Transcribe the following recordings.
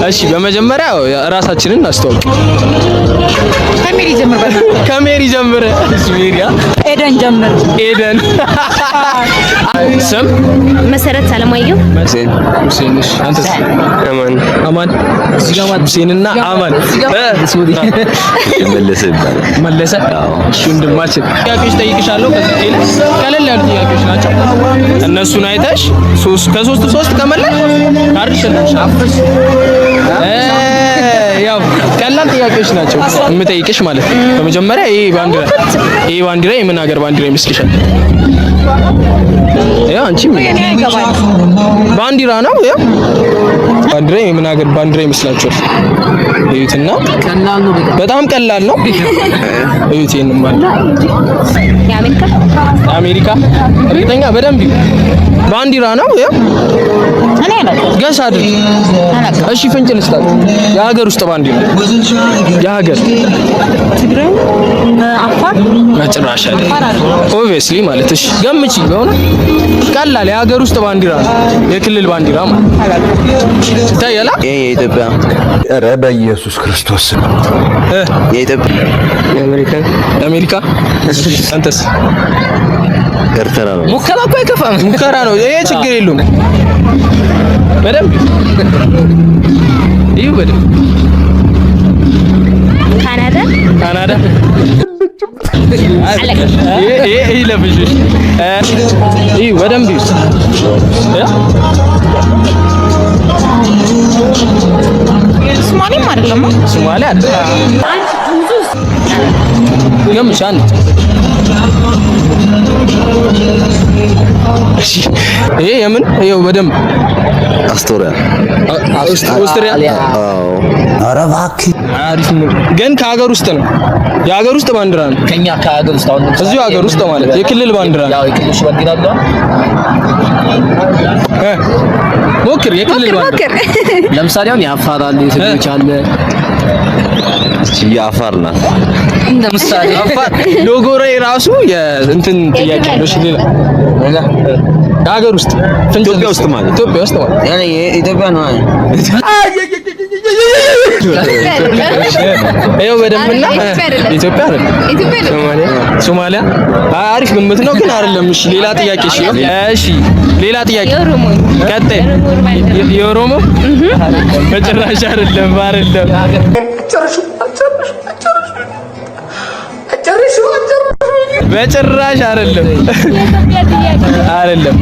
እሺ በመጀመሪያ ራሳችንን እናስተዋውቅ። ከሜሪ ጀምር። እሺ ሜሪያ ኤደን ጀምር። ኤደን ስም መሰረት አለማየሁ። ሁሴን። አንተስ? አማን። እዚህ ጋር ማለት ሁሴንና አማን መለሰ። እሺ ወንድማችን ጥያቄዎች ጠይቅሻለሁ። ቀለል ያሉ ጥያቄዎች ናቸው። እነሱን አይተሽ ከሶስት ከመለሽ አርሽልሽ። ያው ቀላል ጥያቄዎች ናቸው የምጠይቅሽ ማለት ነው። በመጀመሪያ ይሄ ባንዲራ የምን ሀገር ባንዲራ ይመስልሻል? ያው አንቺ ባንዲራ ነው። ያው ባንዲራ የምን ሀገር ባንዲራ ይመስላችኋል? እዩትና በጣም ቀላል ነው። እዩት ይሄንን ማለት የአሜሪካ እርግጠኛ በደንብ ባንዲራ ነው። ያው ገስ አይደል? እሺ ፍንጭ ልስጣት። የሀገር ውስጥ ባንዲራ የሀገር ትግራይ፣ አፋር፣ መጨረሻ አይደል? ኦብቪየስሊ ማለት እሺ ገምቺ። በሆነ ቀላል የሀገር ውስጥ ባንዲራ ነው። የክልል ባንዲራ ማለት ታያላ። የኢትዮጵያ ኧረ በኢየሱስ ክርስቶስ የኢትዮጵያ የአሜሪካ አንተስ? ኤርትራ ነው። ሙከራ እኮ አይከፋም። ሙከራ ነው ይሄ ችግር የለውም። በደንብ ይሁ በደንብ ካናዳ ይሄ ለብሽ ይሁ በደንብ ሶማሌም አይደለም። ሶማሌ አይደለም። ገምቻን ይሄ የምን ይሄው በደንብ አስቶሪያ። አዎ ኧረ እባክህ አሪፍ ነው። ግን ከሀገር ውስጥ ነው። የሀገር ውስጥ ባንዲራ ነው። ከኛ ከሀገር ውስጥ አሁን እዚሁ ሀገር ውስጥ ማለት የክልል ባንዲራ ነው። ያው የክልል ባንዲራ ነው። ሞክር። የክልል ባንዲራ ለምሳሌ አሁን የአፋር አለ፣ የትግሬዎች አለ። የአፋር ናት እንደ ምሳሌ አፋር ሎጎ ላይ ራሱ የእንትን ጥያቄ ነው። እሺ ሌላ የሀገር ውስጥ ኢትዮጵያ ውስጥ ማለት ያኔ ኢትዮጵያ ነው። ይኸው በደንብና ኢትዮጵያ አይደል? ሶማሊያ አሪፍ ግምት ነው ግን አይደለም። እሺ ሌላ ጥያቄ። እሺ ሌላ ጥያቄ ቀጥይ። የኦሮሞ በጭራሽ አይደለም። በጭራሽ አይደለም።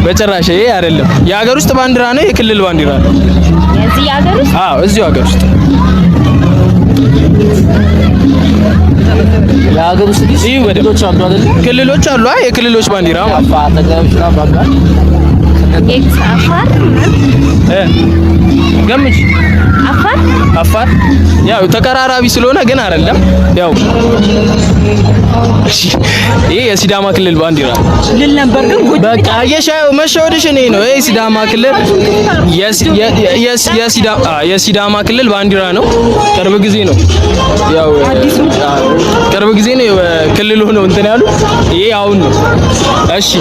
በጭራሽ ይሄ አይደለም። የሀገር ውስጥ ባንዲራ ነው። የክልል ባንዲራ ነው። እዚህ ሀገር ውስጥ? አዎ እዚሁ ሀገር ውስጥ። የሀገር ውስጥ ክልሎች አሉ አይደል? ክልሎች አሉ። የክልሎች ባንዲራ ማለት አፋር ገምች። አፋር ያው ተቀራራቢ ስለሆነ ግን አይደለም። ያው ይሄ የሲዳማ ክልል ባንዲራ ልል ነበር ግን በቃ መሸወድሽ እኔ ነው። ይሄ ሲዳማ ክልል የሲዳማ ክልል ባንዲራ ነው። ቅርብ ጊዜ ነው ያው ቅርብ ጊዜ ነው ክልል ሆኖ እንትን ያሉ። ይሄ አሁን ነው። እሺ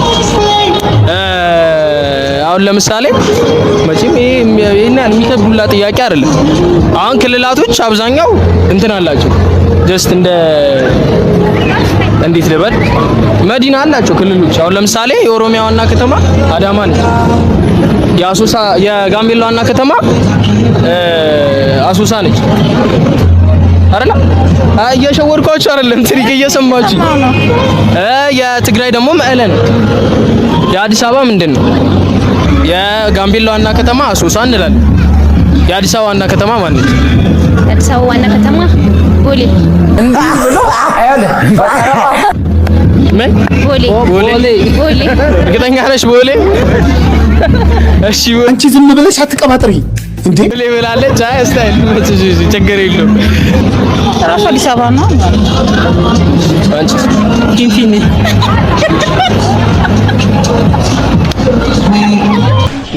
አሁን ለምሳሌ መቼም ይሄና የሚከብዱላ ጥያቄ አይደለም። አሁን ክልላቶች አብዛኛው እንትን አላቸው። ጀስት እንዴት ልበል መዲና አላቸው ክልሎች። አሁን ለምሳሌ የኦሮሚያ ዋና ከተማ አዳማ ነች። የጋምቤላ ዋና ከተማ አሶሳ ነች አይደል? እየሸወድኳችሁ አይደለም፣ ትሪክ እየሰማችሁ። የትግራይ ደግሞ መቀለ ነው። የአዲስ አበባ ምንድን ነው? የጋምቤላ ዋና ከተማ አሶሳ እንላለን። የአዲስ አበባ ዋና ከተማ ማን ነች? የአዲስ አበባ ዋና ከተማ ቦሌ። ቦሌ። እርግጠኛ ነሽ ቦሌ? እሺ አንቺ ዝም ብለሽ አትቀባጥሪ እንዴ? ቦሌ ብላለች። አይ ስታይል ችግር የለውም። ራሱ አዲስ አበባ ነው። አንቺ ፊንፊኔ።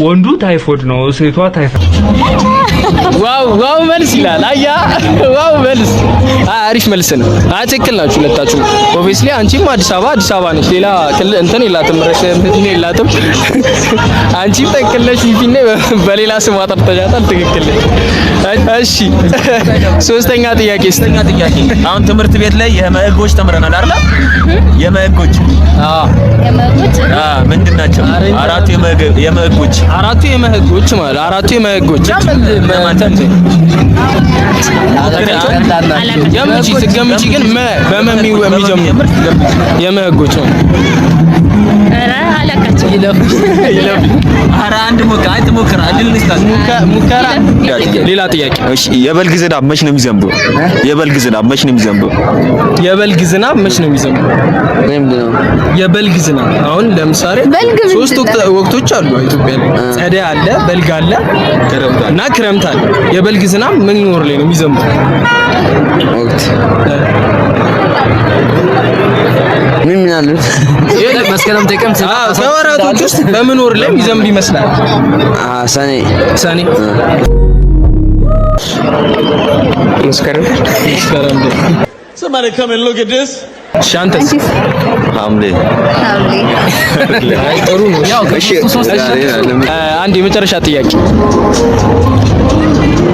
ወንዱ ታይፎድ ነው፣ ሴቷ ታይፎድ ዋው መልስ ይላል። አያ ዋው መልስ አሪፍ መልስ ነው። ትክክል ናችሁ ሁለታችሁ። ኦብቪስሊ አንቺም አዲስ አበባ ነች። ሌላ እንትን የላትም እንትን የላትም። አንቺም ትክክል ነሽ። ፊፊኔ በሌላ ስም አጠርተሻታል። ትክክል ነሽ። እሺ ሶስተኛ ጥያቄ። አሁን ትምህርት ቤት ላይ የመህጎች ተምረናል አይደል? የመህጎች ምንድን ናቸው? አራቱ የመህጎች ማለት አራቱ የመህጎች ገምጪ ግን በመሚ የሚጀምር የመህጎች ነው። ሙከራ ሌላ ጥያቄ። እሺ የበልግ ዝናብ መች ነው የሚዘንበው? የበልግ ዝናብ መች ነው የሚዘንበው? የበልግ ዝናብ መች ነው የሚዘንበው? የበልግ ዝናብ አሁን ለምሳሌ ሶስት ወቅቶች አሉ ኢትዮጵያ ላይ። ጸደይ አለ፣ በልግ አለ እና ክረምት አለ። የበልግ ዝናብ ምን ወር ላይ ነው የሚዘንበው? ወቅት ምን አሉት? መስከረም ጥቅምት ከወራቶች ውስጥ በምን ወር ላይ የሚዘንብ ይመስላል? ሰኔ መስከረም Somebody come and look at this. ሻንተስ ሐምሌ ጥሩ ነው። አንድ የመጨረሻ ጥያቄ።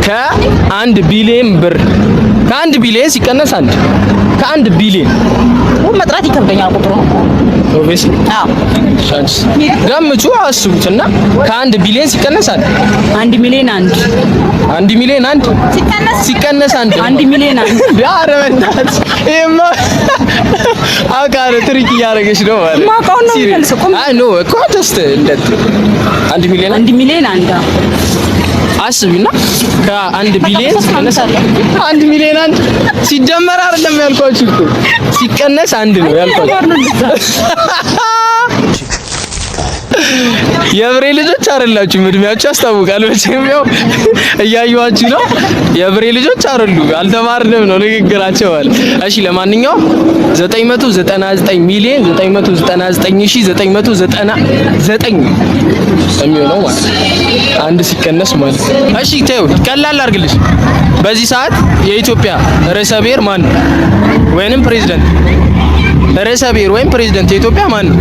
ከአንድ ቢሊዮን ብር ከአንድ ቢሊዮን ሲቀነስ ከአንድ ቢሊዮን መጥራት ይከብደኛል ቁጥሩ። ኦብቪስሊ ገምቱ፣ አስቡትና ከአንድ ቢሊዮን ሲቀነስ አንድ ሚሊዮን ሲቀነስ አንድ ሚሊዮን ኧረ በእናትህ ይሄማ አውቃለሁ ትሪክ እያደረገች ነው ማለት ማውቀው ነው የሚልሰው። አይ ኖ እኮ ጀስት እንደት አንድ ሚሊዮን አስቢና ከአንድ ቢሊዮን ሲቀነስ አንድ ሚሊዮን ሲጀመር አይደለም ያልኳችሁ እኮ ሲቀነስ አንድ ነው ያልኳችሁ። የብሬ ልጆች አይደላችሁም፣ እድሜያችሁ ያስታውቃል። መቼም ያው እያዩዋችሁ ነው። የብሬ ልጆች አይደሉ፣ አልተማርንም ነው ንግግራቸው ማለት። እሺ ለማንኛውም 999 ሚሊዮን 999999 የሚሆነው ማለት አንድ ሲቀነስ ማለት። እሺ ተይው ቀላል አድርግልሽ። በዚህ ሰዓት የኢትዮጵያ ርዕሰ ብሔር ማን ነው? ወይንም ፕሬዝዳንት ርዕሰ ብሔር ወይም ፕሬዝዳንት የኢትዮጵያ ማን ነው?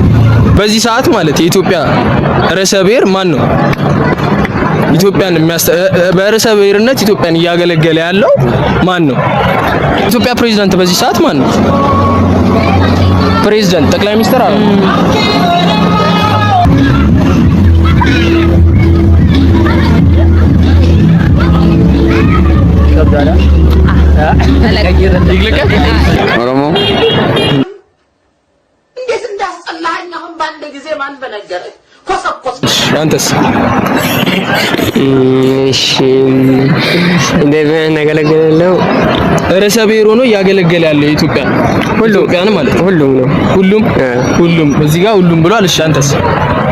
በዚህ ሰዓት ማለት የኢትዮጵያ ርዕሰ ብሔር ማን ነው? ኢትዮጵያን በርዕሰ ብሔርነት ኢትዮጵያን እያገለገለ ያለው ማን ነው? ኢትዮጵያ ፕሬዝዳንት በዚህ ሰዓት ማን ነው? ፕሬዝዳንት ጠቅላይ ሚኒስትር አለ። ኦሮሞ አንተስ? እሺ እንደምን ያገለግላለው? ርዕሰ ብሔር ሆኖ እያገለገለ ያለ ኢትዮጵያ ኢትዮጵያን ማለት ነው። ሁሉም እዚህ ጋር ሁሉም ብሏል። እሺ አንተስ?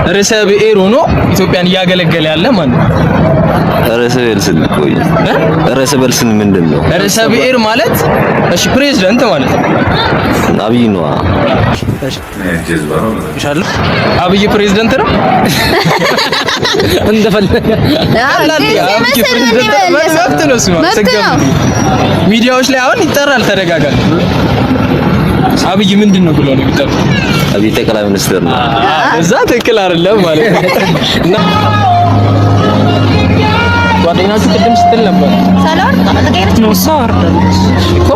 ርዕሰ ብሔር ሆኖ ኢትዮጵያን እያገለገለ ያለ ማለት ነው። ርዕሰ ብሔር ስል ቆይ ርዕሰ ብሔር ስል ምንድን ነው? ርዕሰ ብሔር ማለት እሺ ፕሬዝዳንት ማለት ነው። አብይ ነው። አብይ ፕሬዝዳንት ነው እንደፈለገ ሚዲያዎች ላይ አሁን ይጠራል ተደጋጋሚ። አብይ ምንድን ነው ብሎ ነው የሚጠራው? አብይ ጠቅላይ ሚኒስትር ነው። እዛ ትክክል አይደለም ማለት ነው። እና ጓደኛችሁ ቅድም ስትል ነበር ሳላወርቅ ተቀየረች ነው ሳወርደች እኮ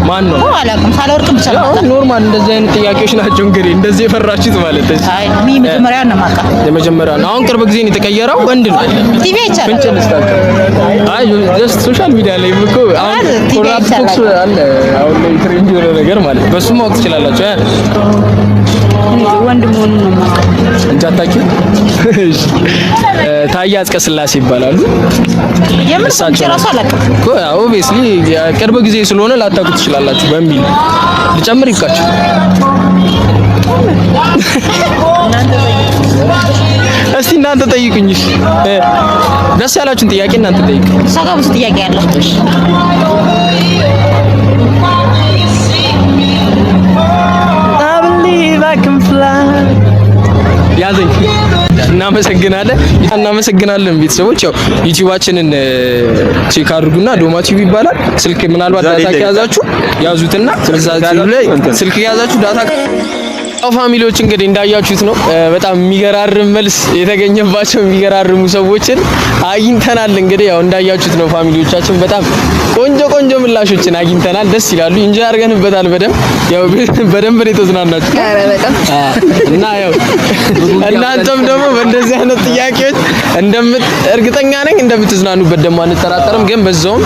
ማን ነው አላውቅም። ሳላወርቅ ብቻ ነው ኖርማል። እንደዚህ አይነት ጥያቄዎች ናቸው እንግዲህ እንደዚህ የፈራችሁት ማለት ነው። አይ መጀመሪያ ነው ማቃ የመጀመሪያ ነው። አሁን ቅርብ ጊዜ ነው የተቀየረው። ወንድ ነው ቲቪ ይቻላል። አይ ጀስት ሶሻል ሚዲያ ላይ እኮ አሁን ኮራፕት ቶክስ አለ አሁን ላይ ትሬንድ የሆነ ነገር ማለት በሱ ማወቅ ትችላላችሁ። ወንድ መሆኑን ነው ማቃ እንጂ አታውቂም? እሺ ታዬ አጽቀሥላሴ ይባላሉ። የምርሳቸው ራሱ አላውቅም እኮ ኦብቪስሊ ቅርብ ጊዜ ስለሆነ ላታውቁ ትችላላችሁ በሚል ልጨምር ይብቃችሁ። እስቲ እናንተ ጠይቁኝ። ደስ ያላችሁን ጥያቄ እናንተ ጠይቁ። ሰጋ ብዙ ጥያቄ ያለው ያዘኝ እናመሰግናለን ቤተሰቦች። ያው ዩቲዩባችንን ቼክ አድርጉና ዶማ ቲቪ ይባላል። ስልክ ምናልባት ዳታ ከያዛችሁ ያዙትና ስልክ ከያዛችሁ ዳታ ፋሚሊዎች እንግዲህ እንዳያችሁት ነው። በጣም የሚገራርም መልስ የተገኘባቸው የሚገራርሙ ሰዎችን አግኝተናል። እንግዲህ ያው እንዳያችሁት ነው ፋሚሊዎቻችን፣ በጣም ቆንጆ ምላሾችን አግኝተናል። ደስ ይላሉ። እንጂ አድርገንበታል። በደንብ ነው የተዝናናችሁ። ኧረ በጣም እና ያው እናንተም ደግሞ በእንደዚህ አይነት ጥያቄዎች እርግጠኛ ነኝ እንደምትዝናኑበት ደግሞ አንጠራጠርም። ግን በዛውም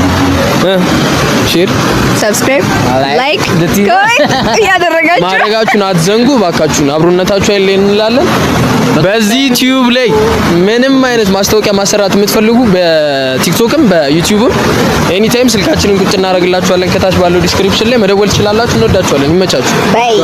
ሼር፣ ሰብስክራይብ፣ ላይክ፣ ኮሜንት እያደረጋችሁ ማድረጋችሁን አትዘንጉ። ባካችሁን አብሮነታችሁ አይለየን እንላለን። በዚህ ዩቲዩብ ላይ ምንም አይነት ማስታወቂያ ማሰራት የምትፈልጉ በቲክቶክም በዩቲዩብም ኤኒ ታይም ስልካችንን ቁጭ እናደርግላችኋለን። ከታች ባለው ዲስክሪፕሽን ላይ መደወል ትችላላችሁ። እንወዳችኋለን። ይመቻችሁ። ባይ